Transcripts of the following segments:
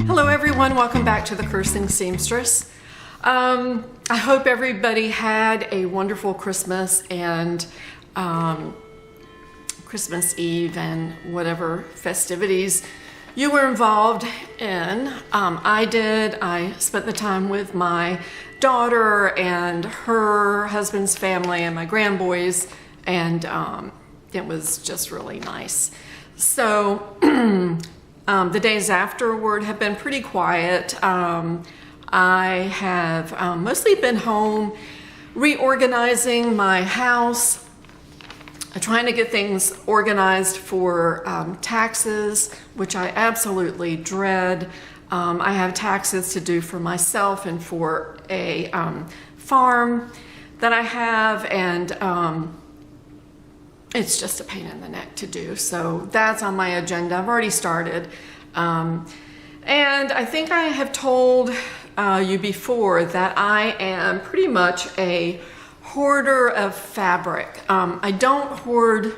Hello everyone, welcome back to the Cursing Seamstress. I hope everybody had a wonderful Christmas and Christmas Eve and whatever festivities you were involved in. I did. I spent the time with my daughter and her husband's family and my grandboys, and it was just really nice. So the days afterward have been pretty quiet. I have mostly been home reorganizing my house, trying to get things organized for taxes, which I absolutely dread. I have taxes to do for myself and for a farm that I have, and it's just a pain in the neck to do. So that's on my agenda. I've already started. And I think I have told you before that I am pretty much a hoarder of fabric. I don't hoard,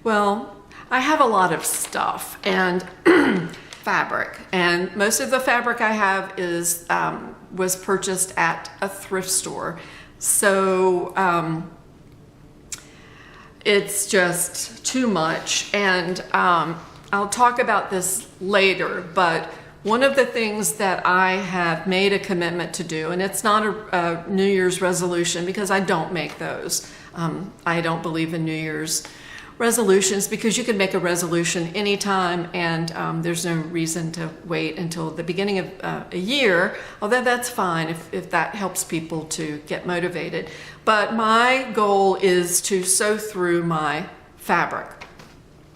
well, I have a lot of stuff and fabric, and most of the fabric I have is was purchased at a thrift store. So it's just too much, and I'll talk about this later, but one of the things that I have made a commitment to do, and it's not a New Year's resolution because I don't make those. I don't believe in New Year's resolutions because you can make a resolution anytime, and there's no reason to wait until the beginning of a year, although that's fine if that helps people to get motivated. But my goal is to sew through my fabric.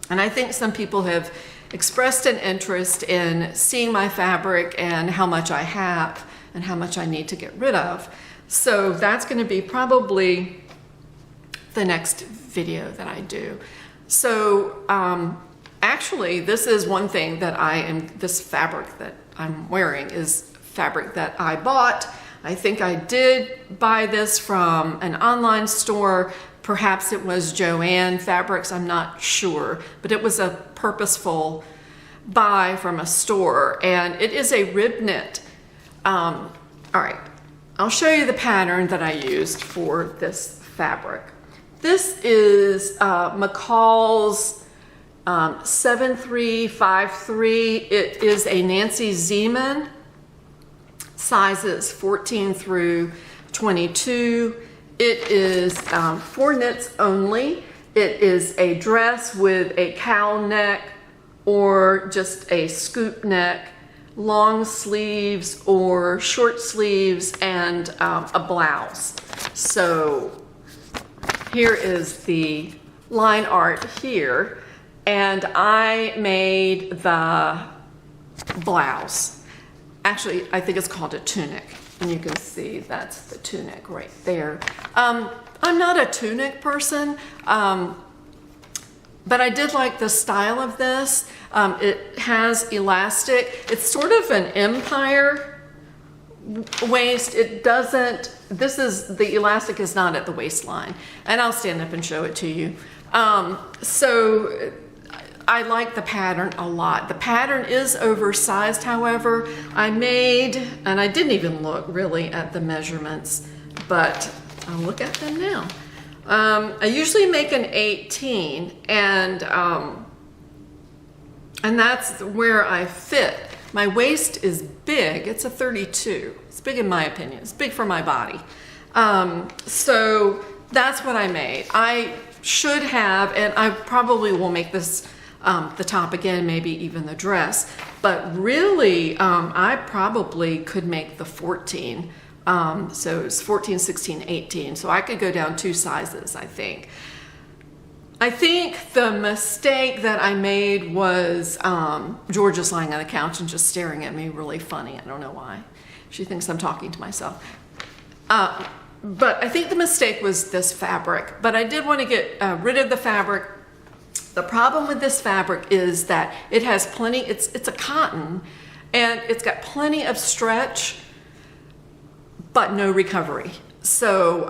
And I think some people have expressed an interest in seeing my fabric and how much I have and how much I need to get rid of. So that's going to be probably the next video that I do. So actually, this is one thing that this fabric that I'm wearing is fabric that I bought. I think I did buy this from an online store. Perhaps it was Joann Fabrics, I'm not sure, but it was a purposeful buy from a store, and it is a rib knit. All right, I'll show you the pattern that I used for this fabric. This is McCall's 7353. It is a Nancy Zeman, sizes 14 through 22. It is 4 knits only. It is a dress with a cowl neck or just a scoop neck, long sleeves or short sleeves, and a blouse. So here is the line art here, and I made the blouse. Actually, I think it's called a tunic. And you can see that's the tunic right there. I'm not a tunic person, but I did like the style of this. It has elastic. It's sort of an empire waist. It doesn't, the elastic is not at the waistline. And I'll stand up and show it to you. So I like the pattern a lot. The pattern is oversized, however. I made, and I didn't even look really at the measurements, but I'll look at them now. I usually make an 18, and that's where I fit. My waist is big. It's a 32. It's big in my opinion. It's big for my body. So that's what I made. I should have, and I probably will make this the top again, maybe even the dress, but really I probably could make the 14. So it's 14, 16, 18. So I could go down 2 sizes, I think. I think the mistake that I made was Georgia's lying on the couch and just staring at me really funny. I don't know why. She thinks I'm talking to myself. But I think the mistake was this fabric. But I did want to get rid of the fabric. The problem with this fabric is that it has plenty, it's a cotton, and it's got plenty of stretch, but no recovery. So,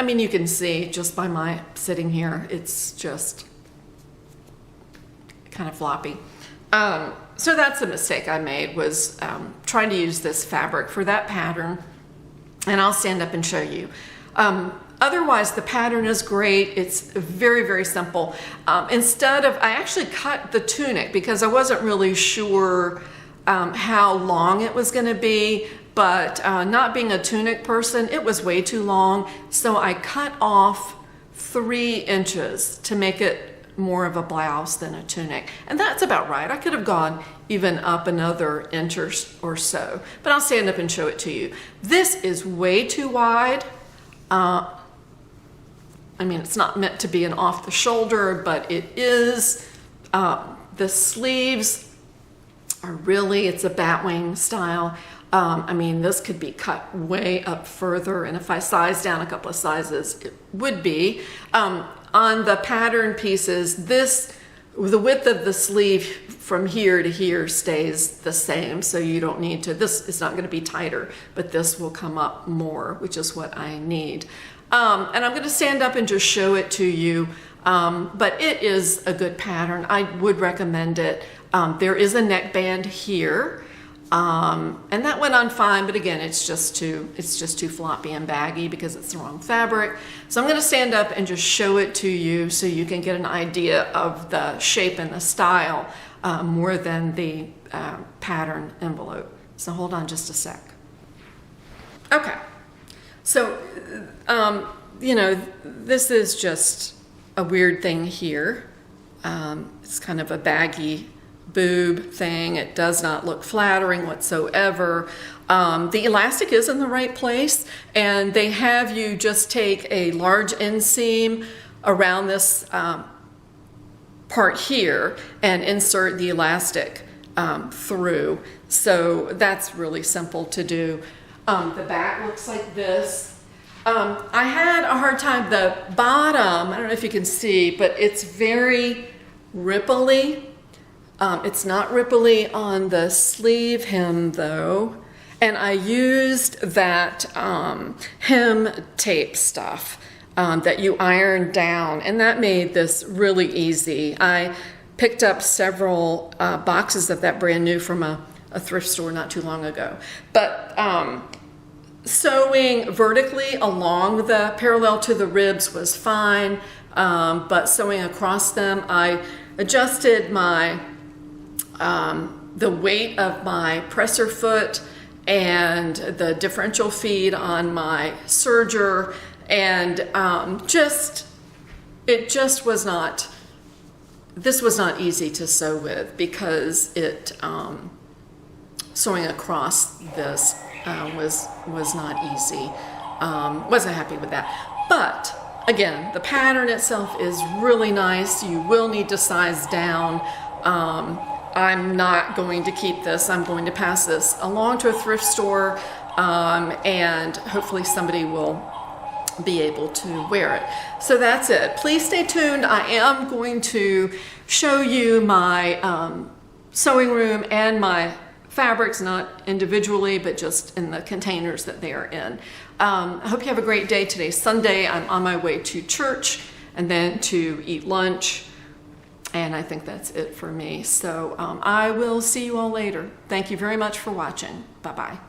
I mean, you can see just by my sitting here, it's just kind of floppy. So that's a mistake I made, was trying to use this fabric for that pattern, and I'll stand up and show you. Otherwise, the pattern is great. It's very, very simple. I actually cut the tunic because I wasn't really sure how long it was going to be, but not being a tunic person, it was way too long. So I cut off 3 inches to make it more of a blouse than a tunic. And that's about right. I could have gone even up another inch or so, but I'll stand up and show it to you. This is way too wide. I mean, it's not meant to be an off the shoulder, but it is. The sleeves are really, it's a batwing style. I mean, this could be cut way up further, and if I size down a couple of sizes, it would be. On the pattern pieces, the width of the sleeve from here to here stays the same, so you don't need to, this is not going to be tighter, but this will come up more, which is what I need. And I'm going to stand up and just show it to you, but it is a good pattern. I would recommend it. There is a neckband here, and that went on fine, but again, it's just too floppy and baggy because it's the wrong fabric. So I'm going to stand up and just show it to you so you can get an idea of the shape and the style more than the pattern envelope. So hold on just a sec. Okay. So, you know, this is just a weird thing here. It's kind of a baggy boob thing. It does not look flattering whatsoever. The elastic is in the right place, and they have you just take a large inseam around this part here and insert the elastic through. So that's really simple to do. The back looks like this. I had a hard time, the bottom, I don't know if you can see, but it's very ripply. It's not ripply on the sleeve hem though. And I used that hem tape stuff that you iron down, and that made this really easy. I picked up several boxes of that brand new from a thrift store not too long ago. But sewing vertically along the parallel to the ribs was fine, but sewing across them, I adjusted my the weight of my presser foot and the differential feed on my serger, and it just was not, this was not easy to sew with because it sewing across this was not easy. Wasn't happy with that. But again, the pattern itself is really nice. You will need to size down. I'm not going to keep this. I'm going to pass this along to a thrift store, and hopefully somebody will be able to wear it. So that's it. Please stay tuned. I am going to show you my sewing room and my fabrics, not individually, but just in the containers that they are in. I hope you have a great day. Today's Sunday. I'm on my way to church and then to eat lunch. And I think that's it for me. So I will see you all later. Thank you very much for watching. Bye-bye.